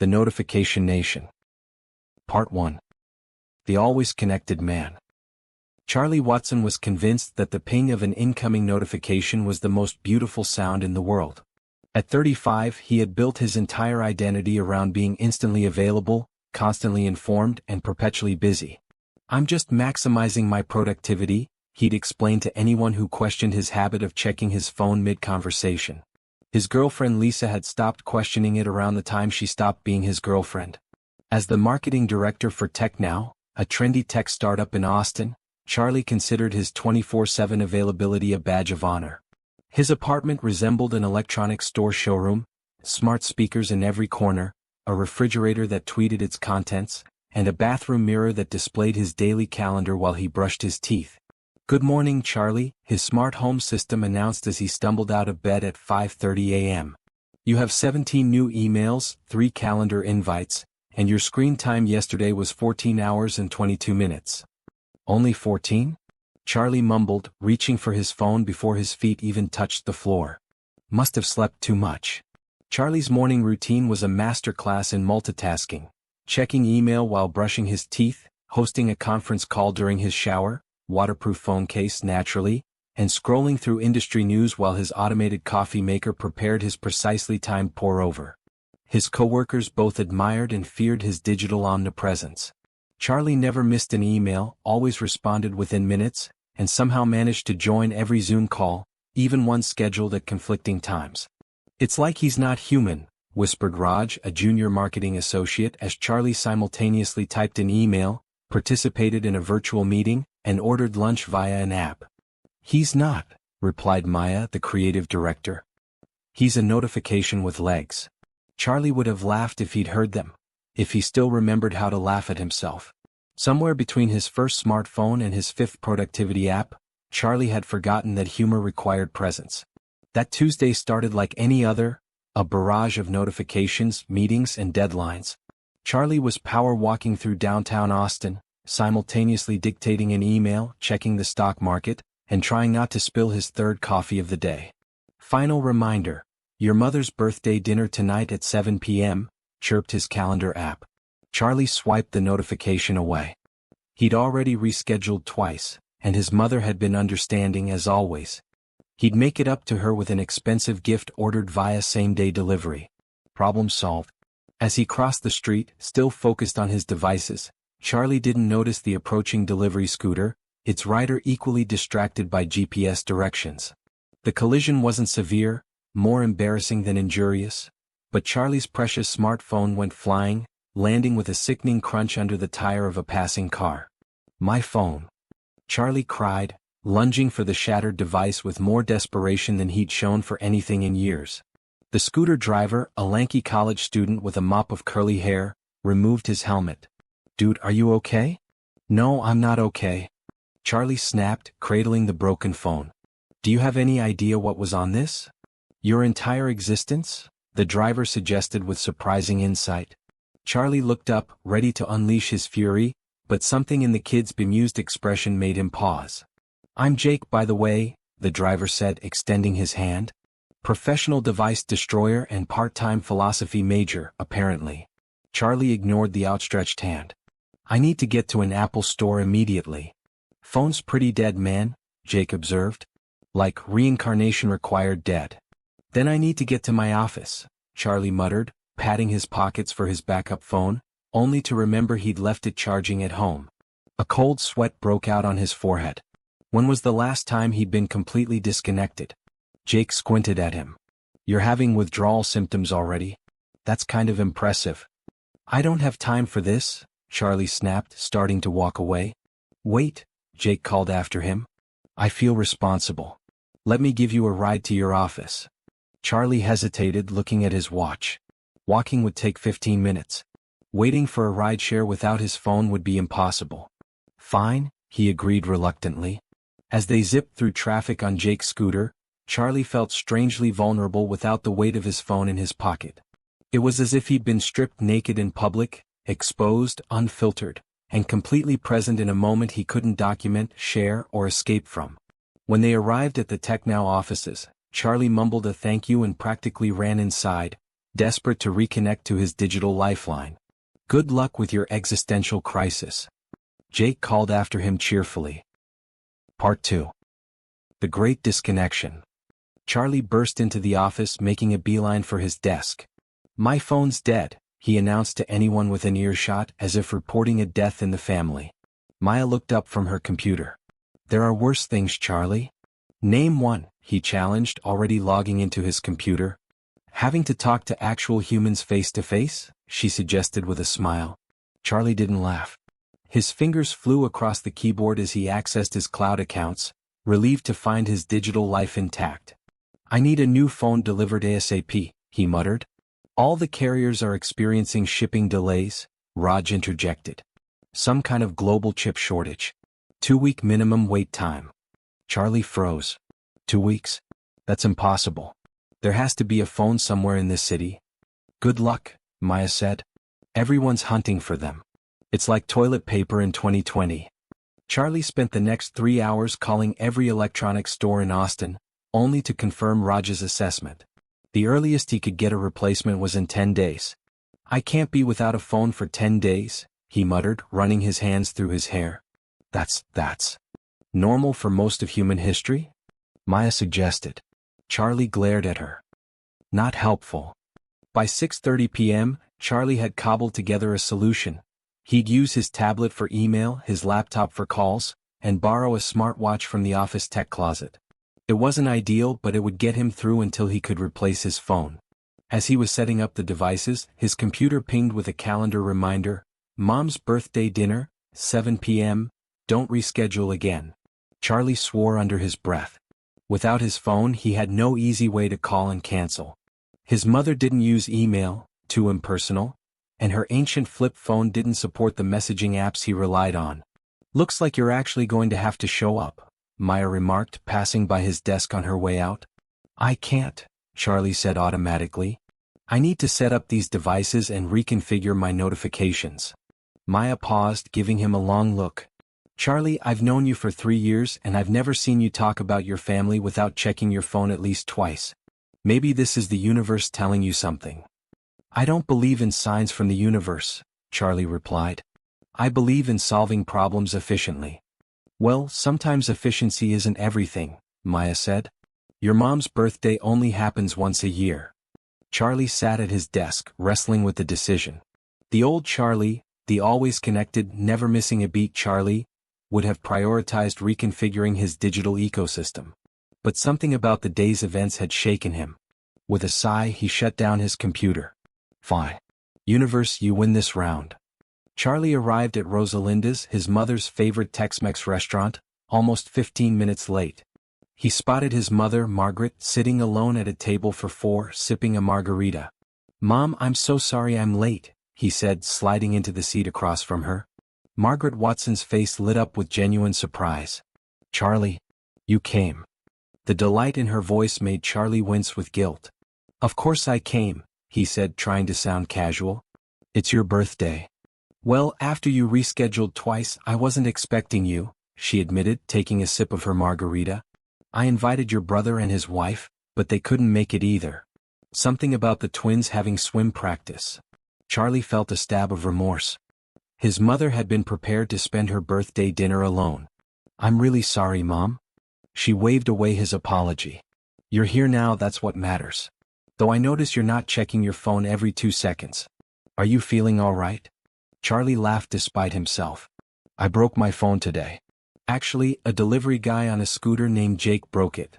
The Notification Nation. Part 1. The Always Connected Man. Charlie Watson was convinced that the ping of an incoming notification was the most beautiful sound in the world. At 35, he had built his entire identity around being instantly available, constantly informed, and perpetually busy. "I'm just maximizing my productivity," he'd explain to anyone who questioned his habit of checking his phone mid-conversation. His girlfriend Lisa had stopped questioning it around the time she stopped being his girlfriend. As the marketing director for TechNow, a trendy tech startup in Austin, Charlie considered his 24/7 availability a badge of honor. His apartment resembled an electronics store showroom, smart speakers in every corner, a refrigerator that tweeted its contents, and a bathroom mirror that displayed his daily calendar while he brushed his teeth. "Good morning, Charlie," his smart home system announced as he stumbled out of bed at 5:30 a.m. "You have 17 new emails, 3 calendar invites, and your screen time yesterday was 14 hours and 22 minutes. "Only 14? Charlie mumbled, reaching for his phone before his feet even touched the floor. Must have slept too much. Charlie's morning routine was a masterclass in multitasking, checking email while brushing his teeth, hosting a conference call during his shower, waterproof phone case naturally, and scrolling through industry news while his automated coffee maker prepared his precisely timed pour-over. His coworkers both admired and feared his digital omnipresence. Charlie never missed an email, always responded within minutes, and somehow managed to join every Zoom call, even one scheduled at conflicting times. "It's like he's not human," whispered Raj, a junior marketing associate, as Charlie simultaneously typed an email, participated in a virtual meeting, and ordered lunch via an app. "He's not," replied Maya, the creative director. "He's a notification with legs." Charlie would have laughed if he'd heard them, if he still remembered how to laugh at himself. Somewhere between his first smartphone and his 5th productivity app, Charlie had forgotten that humor required presence. That Tuesday started like any other, a barrage of notifications, meetings, and deadlines. Charlie was power walking through downtown Austin, simultaneously dictating an email, checking the stock market, and trying not to spill his 3rd coffee of the day. "Final reminder, your mother's birthday dinner tonight at 7 p.m., chirped his calendar app. Charlie swiped the notification away. He'd already rescheduled twice, and his mother had been understanding as always. He'd make it up to her with an expensive gift ordered via same-day delivery. Problem solved. As he crossed the street, still focused on his devices, Charlie didn't notice the approaching delivery scooter, its rider equally distracted by GPS directions. The collision wasn't severe, more embarrassing than injurious, but Charlie's precious smartphone went flying, landing with a sickening crunch under the tire of a passing car. "My phone!" Charlie cried, lunging for the shattered device with more desperation than he'd shown for anything in years. The scooter driver, a lanky college student with a mop of curly hair, removed his helmet. "Dude, are you okay?" "No, I'm not okay," Charlie snapped, cradling the broken phone. "Do you have any idea what was on this?" "Your entire existence?" the driver suggested with surprising insight. Charlie looked up, ready to unleash his fury, but something in the kid's bemused expression made him pause. "I'm Jake, by the way," the driver said, extending his hand. "Professional device destroyer and part-time philosophy major, apparently." Charlie ignored the outstretched hand. "I need to get to an Apple store immediately." "Phone's pretty dead, man," Jake observed. "Like reincarnation required dead." "Then I need to get to my office," Charlie muttered, patting his pockets for his backup phone, only to remember he'd left it charging at home. A cold sweat broke out on his forehead. When was the last time he'd been completely disconnected? Jake squinted at him. "You're having withdrawal symptoms already? That's kind of impressive." "I don't have time for this," Charlie snapped, starting to walk away. "Wait," Jake called after him. "I feel responsible. Let me give you a ride to your office." Charlie hesitated, looking at his watch. Walking would take 15 minutes. Waiting for a rideshare without his phone would be impossible. "Fine," he agreed reluctantly. As they zipped through traffic on Jake's scooter, Charlie felt strangely vulnerable without the weight of his phone in his pocket. It was as if he'd been stripped naked in public, exposed, unfiltered, and completely present in a moment he couldn't document, share, or escape from. When they arrived at the TechNow offices, Charlie mumbled a thank you and practically ran inside, desperate to reconnect to his digital lifeline. "Good luck with your existential crisis," Jake called after him cheerfully. Part 2. The Great Disconnection. Charlie burst into the office, making a beeline for his desk. "My phone's dead," he announced to anyone within earshot, as if reporting a death in the family. Maya looked up from her computer. "There are worse things, Charlie." "Name one," he challenged, already logging into his computer. "Having to talk to actual humans face to face?" she suggested with a smile. Charlie didn't laugh. His fingers flew across the keyboard as he accessed his cloud accounts, relieved to find his digital life intact. "I need a new phone delivered ASAP," he muttered. "All the carriers are experiencing shipping delays," Raj interjected. "Some kind of global chip shortage. 2-week minimum wait time." Charlie froze. 2 weeks? That's impossible. There has to be a phone somewhere in this city. "Good luck," Maya said. "Everyone's hunting for them. It's like toilet paper in 2020. Charlie spent the next 3 hours calling every electronics store in Austin, only to confirm Raj's assessment. The earliest he could get a replacement was in 10 days. "I can't be without a phone for 10 days, he muttered, running his hands through his hair. That's normal for most of human history?" Maya suggested. Charlie glared at her. Not helpful. By 6:30 p.m., Charlie had cobbled together a solution. He'd use his tablet for email, his laptop for calls, and borrow a smartwatch from the office tech closet. It wasn't ideal, but it would get him through until he could replace his phone. As he was setting up the devices, his computer pinged with a calendar reminder: "Mom's birthday dinner, 7 p.m., don't reschedule again." Charlie swore under his breath. Without his phone, he had no easy way to call and cancel. His mother didn't use email, too impersonal, and her ancient flip phone didn't support the messaging apps he relied on. "Looks like you're actually going to have to show up," Maya remarked, passing by his desk on her way out. "I can't," Charlie said automatically. "I need to set up these devices and reconfigure my notifications." Maya paused, giving him a long look. "Charlie, I've known you for 3 years and I've never seen you talk about your family without checking your phone at least twice. Maybe this is the universe telling you something." "I don't believe in signs from the universe," Charlie replied. "I believe in solving problems efficiently." "Well, sometimes efficiency isn't everything," Maya said. "Your mom's birthday only happens once a year." Charlie sat at his desk, wrestling with the decision. The old Charlie, the always connected, never missing a beat Charlie, would have prioritized reconfiguring his digital ecosystem. But something about the day's events had shaken him. With a sigh, he shut down his computer. "Fine. Universe, you win this round." Charlie arrived at Rosalinda's, his mother's favorite Tex-Mex restaurant, almost 15 minutes late. He spotted his mother, Margaret, sitting alone at a table for 4, sipping a margarita. "Mom, I'm so sorry I'm late," he said, sliding into the seat across from her. Margaret Watson's face lit up with genuine surprise. "Charlie, you came." The delight in her voice made Charlie wince with guilt. "Of course I came," he said, trying to sound casual. "It's your birthday." "Well, after you rescheduled twice, I wasn't expecting you," she admitted, taking a sip of her margarita. "I invited your brother and his wife, but they couldn't make it either. Something about the twins having swim practice." Charlie felt a stab of remorse. His mother had been prepared to spend her birthday dinner alone. "I'm really sorry, Mom." She waved away his apology. "You're here now, that's what matters. Though I notice you're not checking your phone every 2 seconds. Are you feeling all right?" Charlie laughed despite himself. "I broke my phone today. Actually, a delivery guy on a scooter named Jake broke it."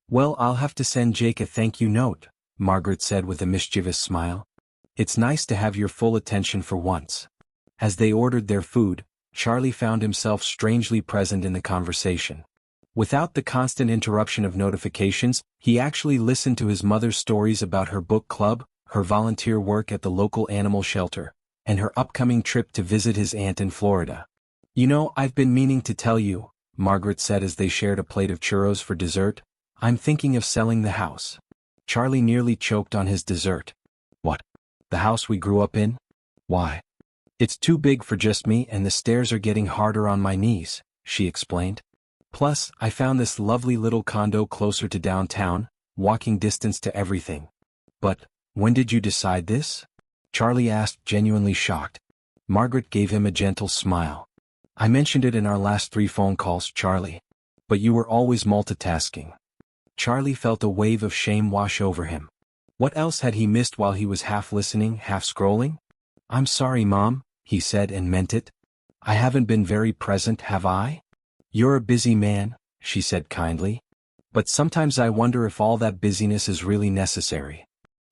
"Well, I'll have to send Jake a thank you note," Margaret said with a mischievous smile. "It's nice to have your full attention for once." As they ordered their food, Charlie found himself strangely present in the conversation. Without the constant interruption of notifications, he actually listened to his mother's stories about her book club, her volunteer work at the local animal shelter, and her upcoming trip to visit his aunt in Florida. "You know, I've been meaning to tell you," Margaret said as they shared a plate of churros for dessert. "I'm thinking of selling the house." Charlie nearly choked on his dessert. "What? The house we grew up in? Why?" "It's too big for just me and the stairs are getting harder on my knees," she explained. "Plus, I found this lovely little condo closer to downtown, walking distance to everything." "But, When did you decide this? Charlie asked, genuinely shocked. Margaret gave him a gentle smile. I mentioned it in our last 3 phone calls, Charlie. But you were always multitasking. Charlie felt a wave of shame wash over him. What else had he missed while he was half listening, half scrolling? I'm sorry, Mom, he said and meant it. I haven't been very present, have I? You're a busy man, she said kindly. But sometimes I wonder if all that busyness is really necessary.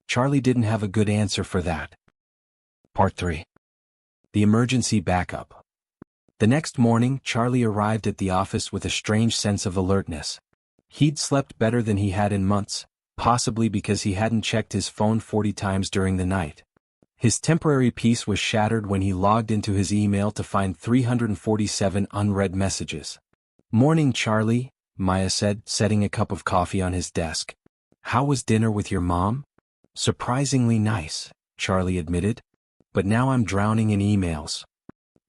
Charlie didn't have a good answer for that. Part 3. The emergency backup. The next morning, Charlie arrived at the office with a strange sense of alertness. He'd slept better than he had in months, possibly because he hadn't checked his phone 40 times during the night. His temporary peace was shattered when he logged into his email to find 347 unread messages. Morning, Charlie, Maya said, setting a cup of coffee on his desk. How was dinner with your mom? Surprisingly nice, Charlie admitted. But now I'm drowning in emails.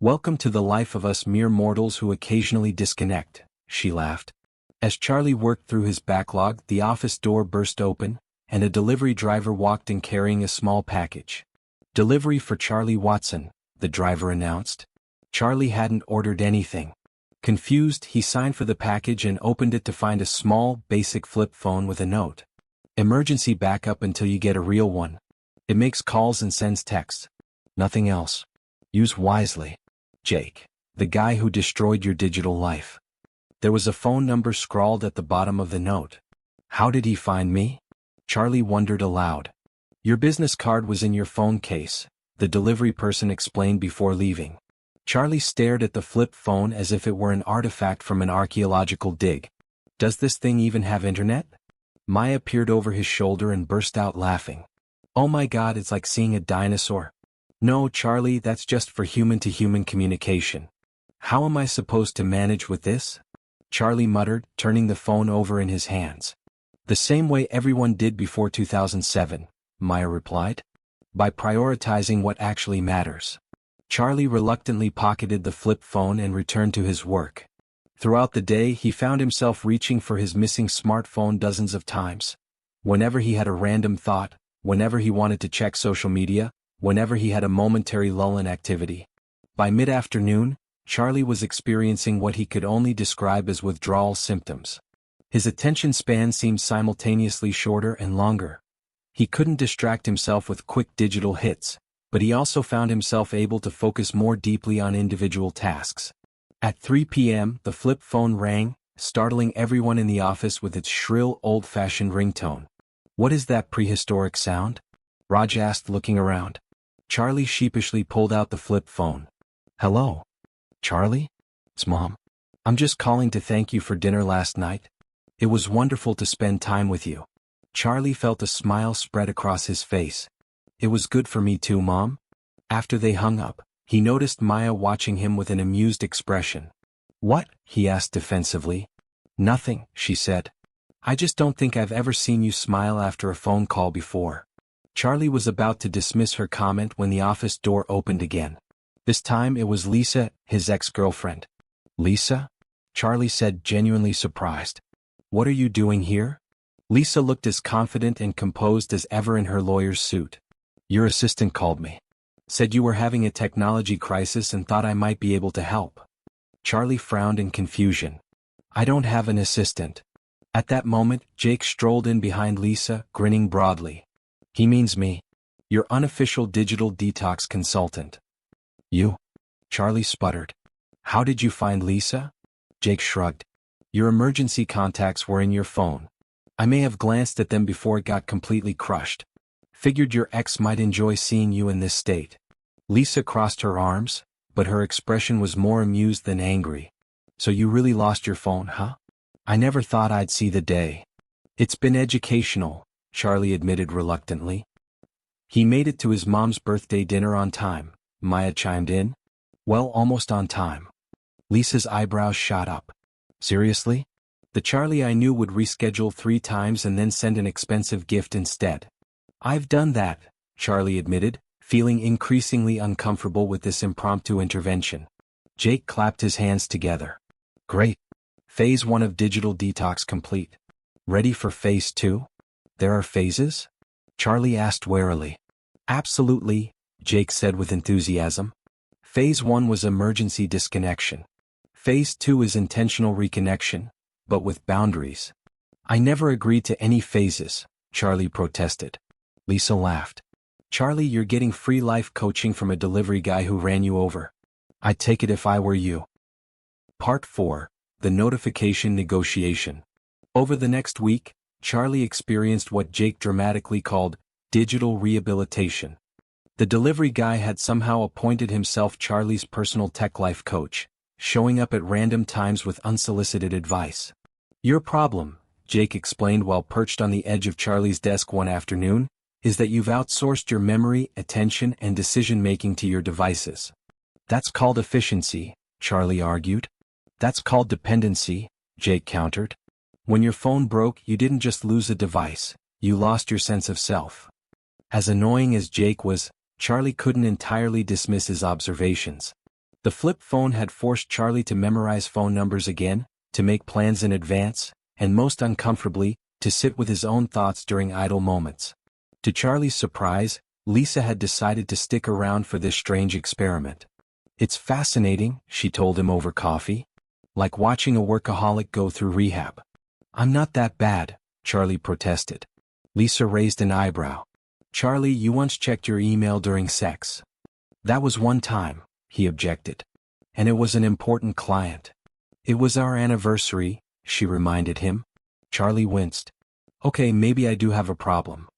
Welcome to the life of us mere mortals who occasionally disconnect, she laughed. As Charlie worked through his backlog, the office door burst open, and a delivery driver walked in carrying a small package. Delivery for Charlie Watson, the driver announced. Charlie hadn't ordered anything. Confused, he signed for the package and opened it to find a small, basic flip phone with a note. Emergency backup until you get a real one. It makes calls and sends texts. Nothing else. Use wisely. Jake, the guy who destroyed your digital life. There was a phone number scrawled at the bottom of the note. How did he find me? Charlie wondered aloud. Your business card was in your phone case, the delivery person explained before leaving. Charlie stared at the flip phone as if it were an artifact from an archaeological dig. Does this thing even have internet? Maya peered over his shoulder and burst out laughing. Oh my God, it's like seeing a dinosaur. No, Charlie, that's just for human-to-human communication. How am I supposed to manage with this? Charlie muttered, turning the phone over in his hands. The same way everyone did before 2007, Maya replied. By prioritizing what actually matters. Charlie reluctantly pocketed the flip phone and returned to his work. Throughout the day, he found himself reaching for his missing smartphone dozens of times. Whenever he had a random thought, whenever he wanted to check social media, whenever he had a momentary lull in activity. By mid-afternoon, Charlie was experiencing what he could only describe as withdrawal symptoms. His attention span seemed simultaneously shorter and longer. He couldn't distract himself with quick digital hits, but he also found himself able to focus more deeply on individual tasks. At 3 p.m., the flip phone rang, startling everyone in the office with its shrill, old-fashioned ringtone. What is that prehistoric sound? Raj asked, looking around. Charlie sheepishly pulled out the flip phone. Hello? Charlie? It's Mom. I'm just calling to thank you for dinner last night. It was wonderful to spend time with you. Charlie felt a smile spread across his face. It was good for me too, Mom. After they hung up, he noticed Maya watching him with an amused expression. What? He asked defensively. Nothing, she said. I just don't think I've ever seen you smile after a phone call before. Charlie was about to dismiss her comment when the office door opened again. This time it was Lisa, his ex-girlfriend. Lisa? Charlie said, genuinely surprised. What are you doing here? Lisa looked as confident and composed as ever in her lawyer's suit. Your assistant called me. Said you were having a technology crisis and thought I might be able to help. Charlie frowned in confusion. I don't have an assistant. At that moment, Jake strolled in behind Lisa, grinning broadly. He means me. Your unofficial digital detox consultant. You? Charlie sputtered. How did you find Lisa? Jake shrugged. Your emergency contacts were in your phone. I may have glanced at them before it got completely crushed. Figured your ex might enjoy seeing you in this state. Lisa crossed her arms, but her expression was more amused than angry. So you really lost your phone, huh? I never thought I'd see the day. It's been educational, Charlie admitted reluctantly. He made it to his mom's birthday dinner on time, Maya chimed in. Well, almost on time. Lisa's eyebrows shot up. Seriously? The Charlie I knew would reschedule 3 times and then send an expensive gift instead. I've done that, Charlie admitted, feeling increasingly uncomfortable with this impromptu intervention. Jake clapped his hands together. Great. Phase 1 of digital detox complete. Ready for phase 2? There are phases? Charlie asked warily. Absolutely, Jake said with enthusiasm. Phase 1 was emergency disconnection. Phase 2 is intentional reconnection, but with boundaries. I never agreed to any phases, Charlie protested. Lisa laughed. Charlie, you're getting free life coaching from a delivery guy who ran you over. I'd take it if I were you. Part 4. The Notification Negotiation. Over the next week, Charlie experienced what Jake dramatically called digital rehabilitation. The delivery guy had somehow appointed himself Charlie's personal tech life coach, showing up at random times with unsolicited advice. Your problem, Jake explained while perched on the edge of Charlie's desk one afternoon, is that you've outsourced your memory, attention, and decision-making to your devices. That's called efficiency, Charlie argued. That's called dependency, Jake countered. When your phone broke, you didn't just lose a device, you lost your sense of self. As annoying as Jake was, Charlie couldn't entirely dismiss his observations. The flip phone had forced Charlie to memorize phone numbers again, to make plans in advance, and most uncomfortably, to sit with his own thoughts during idle moments. To Charlie's surprise, Lisa had decided to stick around for this strange experiment. It's fascinating, she told him over coffee. Like watching a workaholic go through rehab. I'm not that bad, Charlie protested. Lisa raised an eyebrow. Charlie, you once checked your email during sex. That was one time, he objected. And it was an important client. It was our anniversary, she reminded him. Charlie winced. Okay, maybe I do have a problem.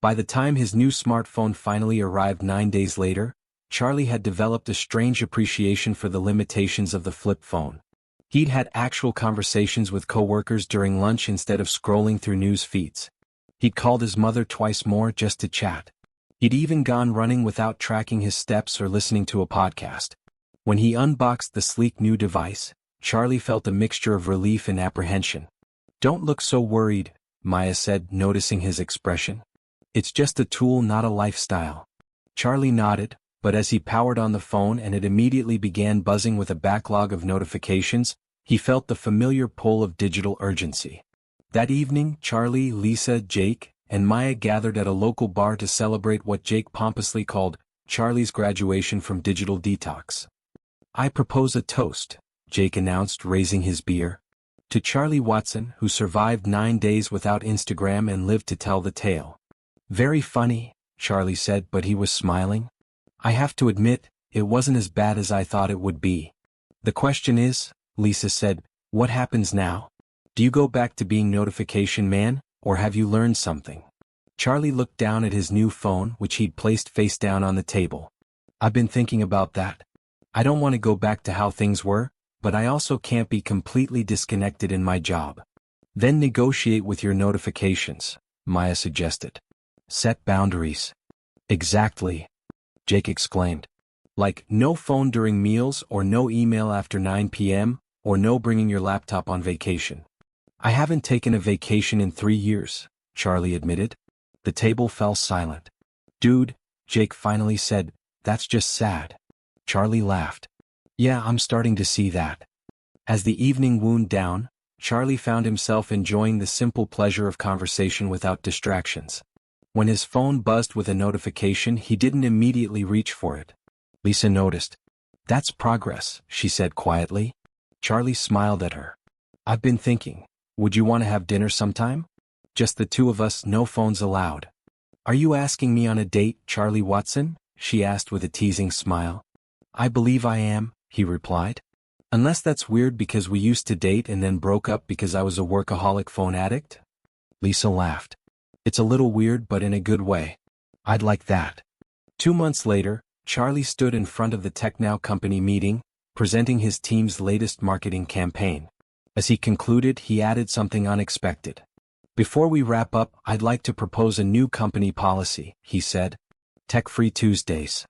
By the time his new smartphone finally arrived 9 days later, Charlie had developed a strange appreciation for the limitations of the flip phone. He'd had actual conversations with coworkers during lunch instead of scrolling through news feeds. He'd called his mother twice more just to chat. He'd even gone running without tracking his steps or listening to a podcast. When he unboxed the sleek new device, Charlie felt a mixture of relief and apprehension. Don't look so worried, Maya said, noticing his expression. It's just a tool, not a lifestyle. Charlie nodded, but as he powered on the phone and it immediately began buzzing with a backlog of notifications, he felt the familiar pull of digital urgency. That evening, Charlie, Lisa, Jake, and Maya gathered at a local bar to celebrate what Jake pompously called Charlie's graduation from digital detox. I propose a toast, Jake announced, raising his beer. To Charlie Watson, who survived 9 days without Instagram and lived to tell the tale. Very funny, Charlie said, but he was smiling. I have to admit, it wasn't as bad as I thought it would be. The question is, Lisa said, what happens now? Do you go back to being notification man, or have you learned something? Charlie looked down at his new phone, which he'd placed face down on the table. I've been thinking about that. I don't want to go back to how things were, but I also can't be completely disconnected in my job. Then negotiate with your notifications, Maya suggested. Set boundaries. Exactly, Jake exclaimed. Like, no phone during meals or no email after 9 p.m., or no bringing your laptop on vacation. I haven't taken a vacation in 3 years, Charlie admitted. The table fell silent. Dude, Jake finally said, that's just sad. Charlie laughed. Yeah, I'm starting to see that. As the evening wound down, Charlie found himself enjoying the simple pleasure of conversation without distractions. When his phone buzzed with a notification, he didn't immediately reach for it. Lisa noticed. That's progress, she said quietly. Charlie smiled at her. I've been thinking, would you want to have dinner sometime? Just the two of us, no phones allowed. Are you asking me on a date, Charlie Watson? She asked with a teasing smile. I believe I am, he replied. Unless that's weird because we used to date and then broke up because I was a workaholic phone addict? Lisa laughed. It's a little weird, but in a good way. I'd like that. 2 months later, Charlie stood in front of the TechNow company meeting, presenting his team's latest marketing campaign. As he concluded, he added something unexpected. Before we wrap up, I'd like to propose a new company policy, he said. Tech-free Tuesdays.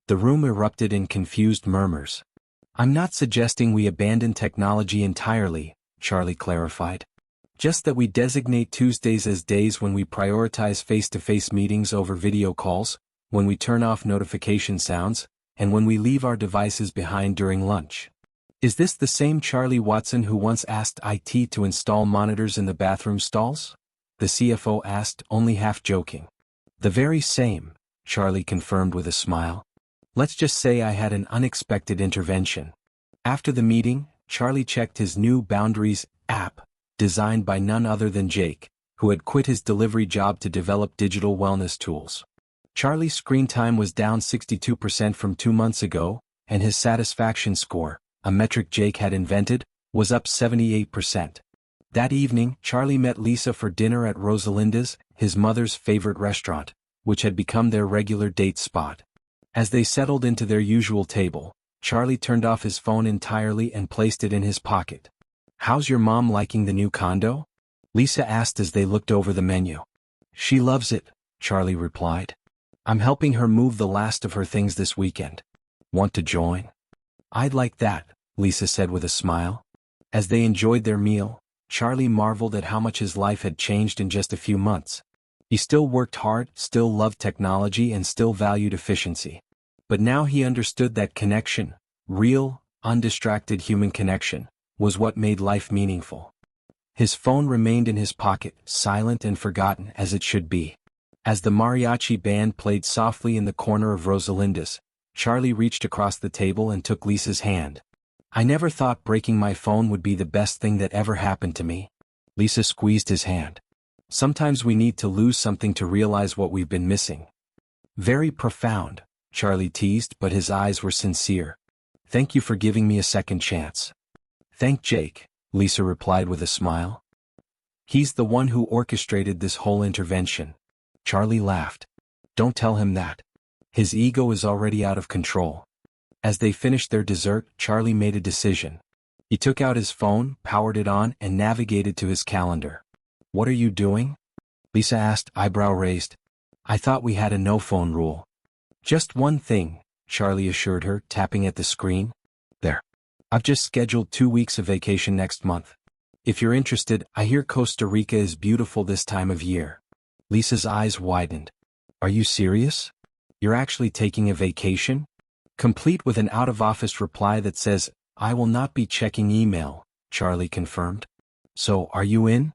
The room erupted in confused murmurs. I'm not suggesting we abandon technology entirely, Charlie clarified. Just that we designate Tuesdays as days when we prioritize face-to-face meetings over video calls, when we turn off notification sounds, and when we leave our devices behind during lunch. Is this the same Charlie Watson who once asked IT to install monitors in the bathroom stalls? The CFO asked, only half joking. The very same, Charlie confirmed with a smile. Let's just say I had an unexpected intervention. After the meeting, Charlie checked his new Boundaries app, designed by none other than Jake, who had quit his delivery job to develop digital wellness tools. Charlie's screen time was down 62% from 2 months ago, and his satisfaction score, a metric Jake had invented, was up 78%. That evening, Charlie met Lisa for dinner at Rosalinda's, his mother's favorite restaurant, which had become their regular date spot. As they settled into their usual table, Charlie turned off his phone entirely and placed it in his pocket. "How's your mom liking the new condo?" Lisa asked as they looked over the menu. "She loves it," Charlie replied. "I'm helping her move the last of her things this weekend. Want to join?" "I'd like that," Lisa said with a smile. As they enjoyed their meal, Charlie marveled at how much his life had changed in just a few months. He still worked hard, still loved technology, and still valued efficiency. But now he understood that connection, real, undistracted human connection, was what made life meaningful. His phone remained in his pocket, silent and forgotten as it should be. As the mariachi band played softly in the corner of Rosalinda's, Charlie reached across the table and took Lisa's hand. "I never thought breaking my phone would be the best thing that ever happened to me." Lisa squeezed his hand. "Sometimes we need to lose something to realize what we've been missing." "Very profound," Charlie teased, but his eyes were sincere. "Thank you for giving me a second chance." "Thank Jake," Lisa replied with a smile. "He's the one who orchestrated this whole intervention." Charlie laughed. "Don't tell him that. His ego is already out of control." As they finished their dessert, Charlie made a decision. He took out his phone, powered it on, and navigated to his calendar. "What are you doing?" Lisa asked, eyebrow raised. "I thought we had a no-phone rule." "Just one thing," Charlie assured her, tapping at the screen. "There. I've just scheduled 2 weeks of vacation next month. If you're interested, I hear Costa Rica is beautiful this time of year." Lisa's eyes widened. "Are you serious? You're actually taking a vacation?" Complete with an out-of-office reply that says, "I will not be checking email," Charlie confirmed. "So, are you in?"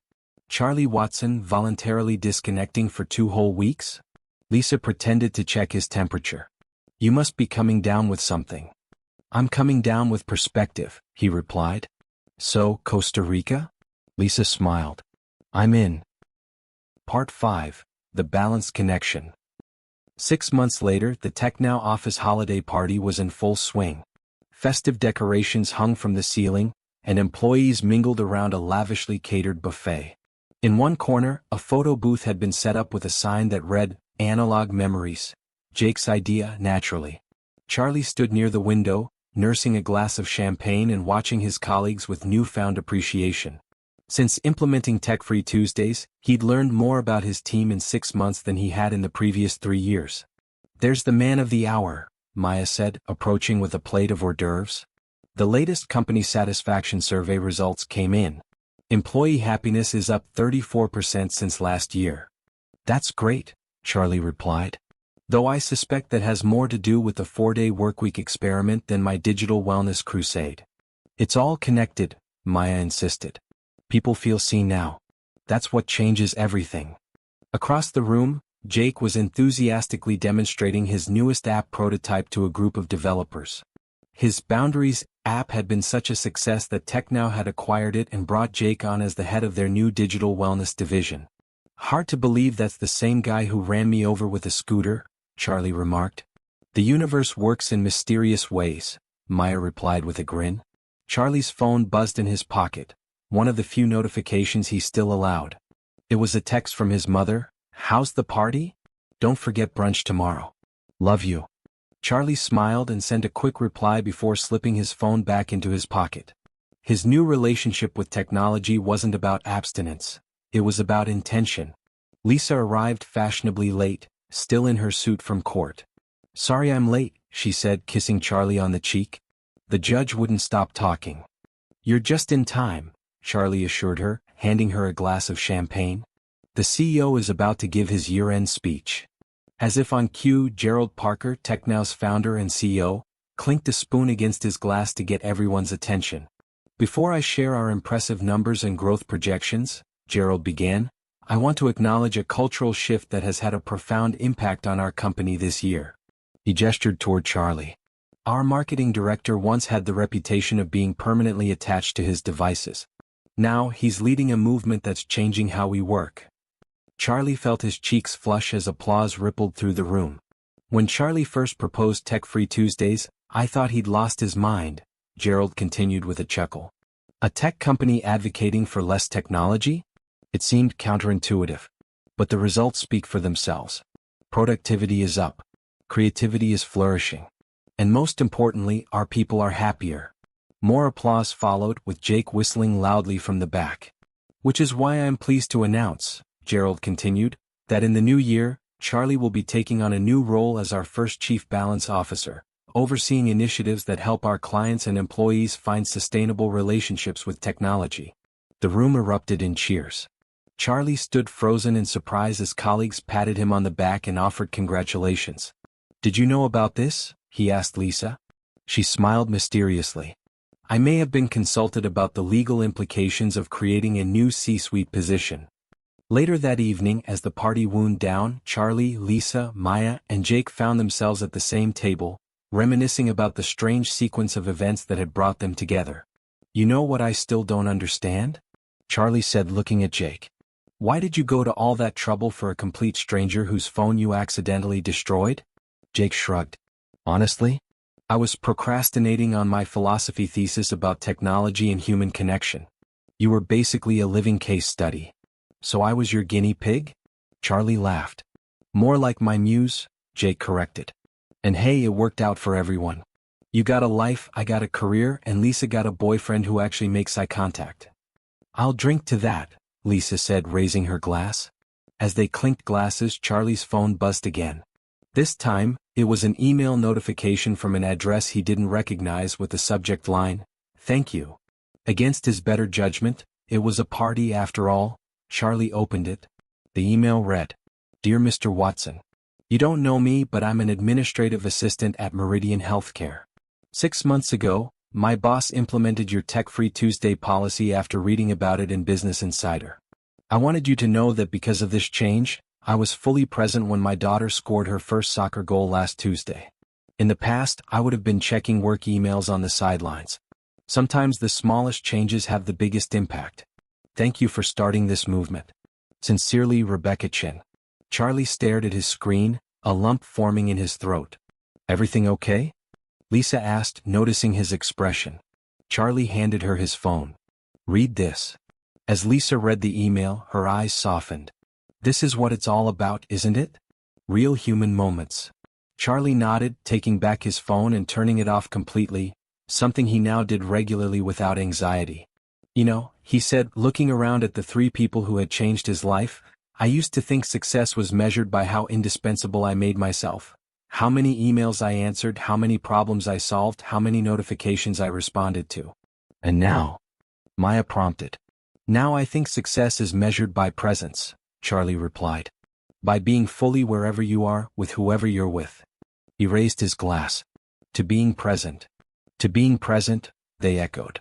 Charlie Watson voluntarily disconnecting for 2 whole weeks? Lisa pretended to check his temperature. "You must be coming down with something." "I'm coming down with perspective," he replied. "So, Costa Rica?" Lisa smiled. "I'm in." Part 5. The Balanced Connection. 6 months later, the TechNow office holiday party was in full swing. Festive decorations hung from the ceiling, and employees mingled around a lavishly catered buffet. In one corner, a photo booth had been set up with a sign that read, "Analog Memories." Jake's idea, naturally. Charlie stood near the window, nursing a glass of champagne and watching his colleagues with newfound appreciation. Since implementing Tech-Free Tuesdays, he'd learned more about his team in 6 months than he had in the previous 3 years. "There's the man of the hour," Maya said, approaching with a plate of hors d'oeuvres. The latest company satisfaction survey results came in. Employee happiness is up 34% since last year. "That's great," Charlie replied. "Though I suspect that has more to do with the 4-day workweek experiment than my digital wellness crusade." "It's all connected," Maya insisted. "People feel seen now. That's what changes everything." Across the room, Jake was enthusiastically demonstrating his newest app prototype to a group of developers. His Boundaries app had been such a success that TechNow had acquired it and brought Jake on as the head of their new digital wellness division. "Hard to believe that's the same guy who ran me over with a scooter," Charlie remarked. "The universe works in mysterious ways," Maya replied with a grin. Charlie's phone buzzed in his pocket, one of the few notifications he still allowed. It was a text from his mother. "How's the party? Don't forget brunch tomorrow. Love you." Charlie smiled and sent a quick reply before slipping his phone back into his pocket. His new relationship with technology wasn't about abstinence. It was about intention. Lisa arrived fashionably late, still in her suit from court. "Sorry I'm late," she said, kissing Charlie on the cheek. The judge wouldn't stop talking. "You're just in time," Charlie assured her, handing her a glass of champagne. "The CEO is about to give his year-end speech." As if on cue, Gerald Parker, TechNow's founder and CEO, clinked a spoon against his glass to get everyone's attention. "Before I share our impressive numbers and growth projections," Gerald began, I want to acknowledge a cultural shift that has had a profound impact on our company this year. He gestured toward Charlie. Our marketing director once had the reputation of being permanently attached to his devices. Now he's leading a movement that's changing how we work. Charlie felt his cheeks flush as applause rippled through the room. When Charlie first proposed Tech-Free Tuesdays, I thought he'd lost his mind, Gerald continued with a chuckle. A tech company advocating for less technology? It seemed counterintuitive. But the results speak for themselves. Productivity is up. Creativity is flourishing. And most importantly, our people are happier. More applause followed, with Jake whistling loudly from the back. Which is why I am pleased to announce, Gerald continued, that in the new year, Charlie will be taking on a new role as our first Chief Balance Officer, overseeing initiatives that help our clients and employees find sustainable relationships with technology. The room erupted in cheers. Charlie stood frozen in surprise as colleagues patted him on the back and offered congratulations. Did you know about this? He asked Lisa. She smiled mysteriously. I may have been consulted about the legal implications of creating a new C-suite position. Later that evening, as the party wound down, Charlie, Lisa, Maya, and Jake found themselves at the same table, reminiscing about the strange sequence of events that had brought them together. You know what I still don't understand? Charlie said, looking at Jake. Why did you go to all that trouble for a complete stranger whose phone you accidentally destroyed? Jake shrugged. Honestly, I was procrastinating on my philosophy thesis about technology and human connection. You were basically a living case study. So I was your guinea pig? Charlie laughed. More like my muse, Jake corrected. And hey, it worked out for everyone. You got a life, I got a career, and Lisa got a boyfriend who actually makes eye contact. I'll drink to that, Lisa said, raising her glass. As they clinked glasses, Charlie's phone buzzed again. This time, it was an email notification from an address he didn't recognize with the subject line, "Thank you." Against his better judgment, it was a party after all. Charlie opened it. The email read, Dear Mr. Watson, you don't know me, but I'm an administrative assistant at Meridian Healthcare. 6 months ago, my boss implemented your Tech-Free Tuesday policy after reading about it in Business Insider. I wanted you to know that because of this change, I was fully present when my daughter scored her first soccer goal last Tuesday. In the past, I would have been checking work emails on the sidelines. Sometimes the smallest changes have the biggest impact. Thank you for starting this movement. Sincerely, Rebecca Chin. Charlie stared at his screen, a lump forming in his throat. Everything okay? Lisa asked, noticing his expression. Charlie handed her his phone. Read this. As Lisa read the email, her eyes softened. This is what it's all about, isn't it? Real human moments. Charlie nodded, taking back his phone and turning it off completely, something he now did regularly without anxiety. You know, he said, looking around at the 3 people who had changed his life, I used to think success was measured by how indispensable I made myself. How many emails I answered, how many problems I solved, how many notifications I responded to. And now? Maya prompted. Now I think success is measured by presence, Charlie replied. By being fully wherever you are, with whoever you're with. He raised his glass. To being present. To being present, they echoed.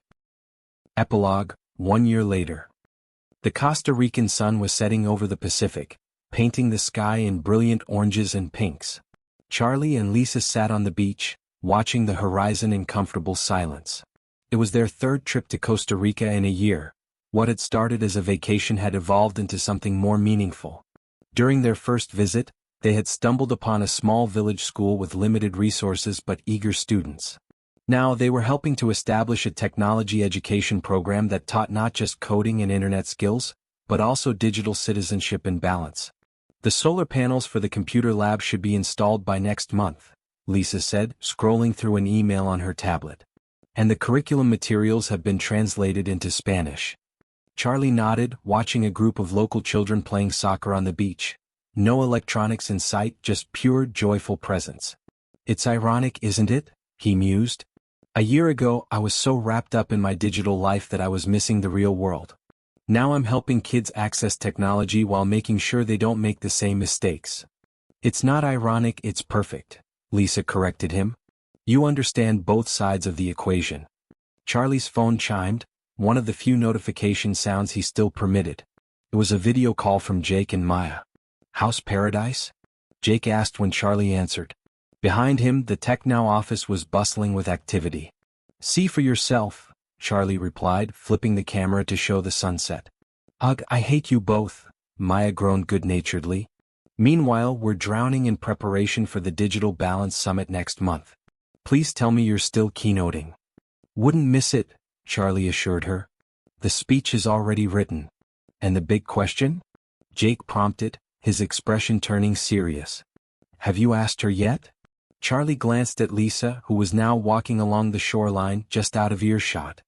Epilogue, 1 year later. The Costa Rican sun was setting over the Pacific, painting the sky in brilliant oranges and pinks. Charlie and Lisa sat on the beach, watching the horizon in comfortable silence. It was their 3rd trip to Costa Rica in a year. What had started as a vacation had evolved into something more meaningful. During their first visit, they had stumbled upon a small village school with limited resources but eager students. Now they were helping to establish a technology education program that taught not just coding and internet skills, but also digital citizenship and balance. The solar panels for the computer lab should be installed by next month, Lisa said, scrolling through an email on her tablet. And the curriculum materials have been translated into Spanish. Charlie nodded, watching a group of local children playing soccer on the beach. No electronics in sight, just pure, joyful presence. It's ironic, isn't it? He mused. A year ago, I was so wrapped up in my digital life that I was missing the real world. Now I'm helping kids access technology while making sure they don't make the same mistakes. It's not ironic, it's perfect, Lisa corrected him. You understand both sides of the equation. Charlie's phone chimed, one of the few notification sounds he still permitted. It was a video call from Jake and Maya. House paradise? Jake asked when Charlie answered. Behind him, the TechNow office was bustling with activity. See for yourself, Charlie replied, flipping the camera to show the sunset. Ugh, I hate you both, Maya groaned good-naturedly. Meanwhile, we're drowning in preparation for the Digital Balance Summit next month. Please tell me you're still keynoting. Wouldn't miss it, Charlie assured her. The speech is already written. And the big question? Jake prompted, his expression turning serious. Have you asked her yet? Charlie glanced at Lisa, who was now walking along the shoreline just out of earshot.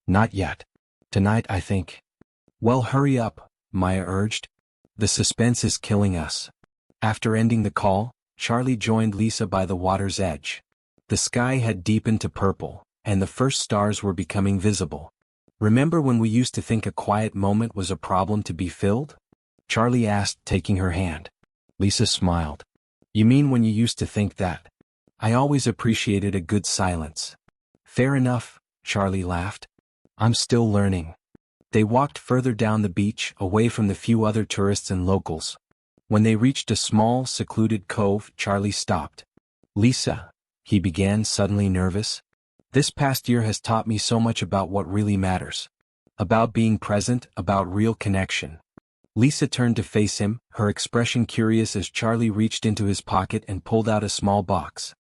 Not yet. Tonight, I think. Well, hurry up, Maya urged. The suspense is killing us. After ending the call, Charlie joined Lisa by the water's edge. The sky had deepened to purple, and the first stars were becoming visible. Remember when we used to think a quiet moment was a problem to be filled? Charlie asked, taking her hand. Lisa smiled. You mean when you used to think that? I always appreciated a good silence. Fair enough, Charlie laughed. I'm still learning. They walked further down the beach, away from the few other tourists and locals. When they reached a small, secluded cove, Charlie stopped. Lisa, he began, suddenly nervous. This past year has taught me so much about what really matters. About being present, about real connection. Lisa turned to face him, her expression curious as Charlie reached into his pocket and pulled out a small box.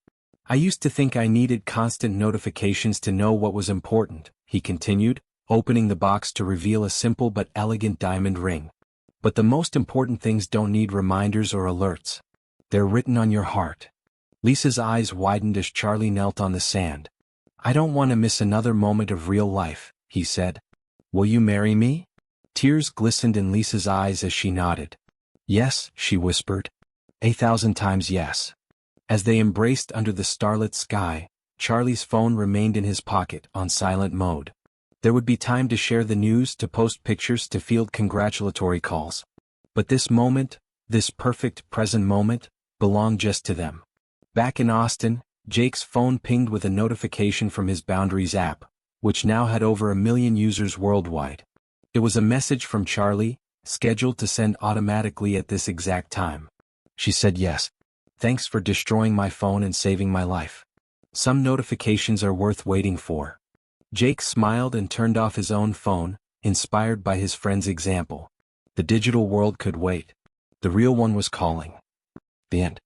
I used to think I needed constant notifications to know what was important, he continued, opening the box to reveal a simple but elegant diamond ring. But the most important things don't need reminders or alerts. They're written on your heart. Lisa's eyes widened as Charlie knelt on the sand. I don't want to miss another moment of real life, he said. Will you marry me? Tears glistened in Lisa's eyes as she nodded. Yes, she whispered. 1,000 times yes. As they embraced under the starlit sky, Charlie's phone remained in his pocket, on silent mode. There would be time to share the news, to post pictures, to field congratulatory calls. But this moment, this perfect present moment, belonged just to them. Back in Austin, Jake's phone pinged with a notification from his Boundaries app, which now had over 1 million users worldwide. It was a message from Charlie, scheduled to send automatically at this exact time. She said yes. Thanks for destroying my phone and saving my life. Some notifications are worth waiting for. Jake smiled and turned off his own phone, inspired by his friend's example. The digital world could wait. The real one was calling. The end.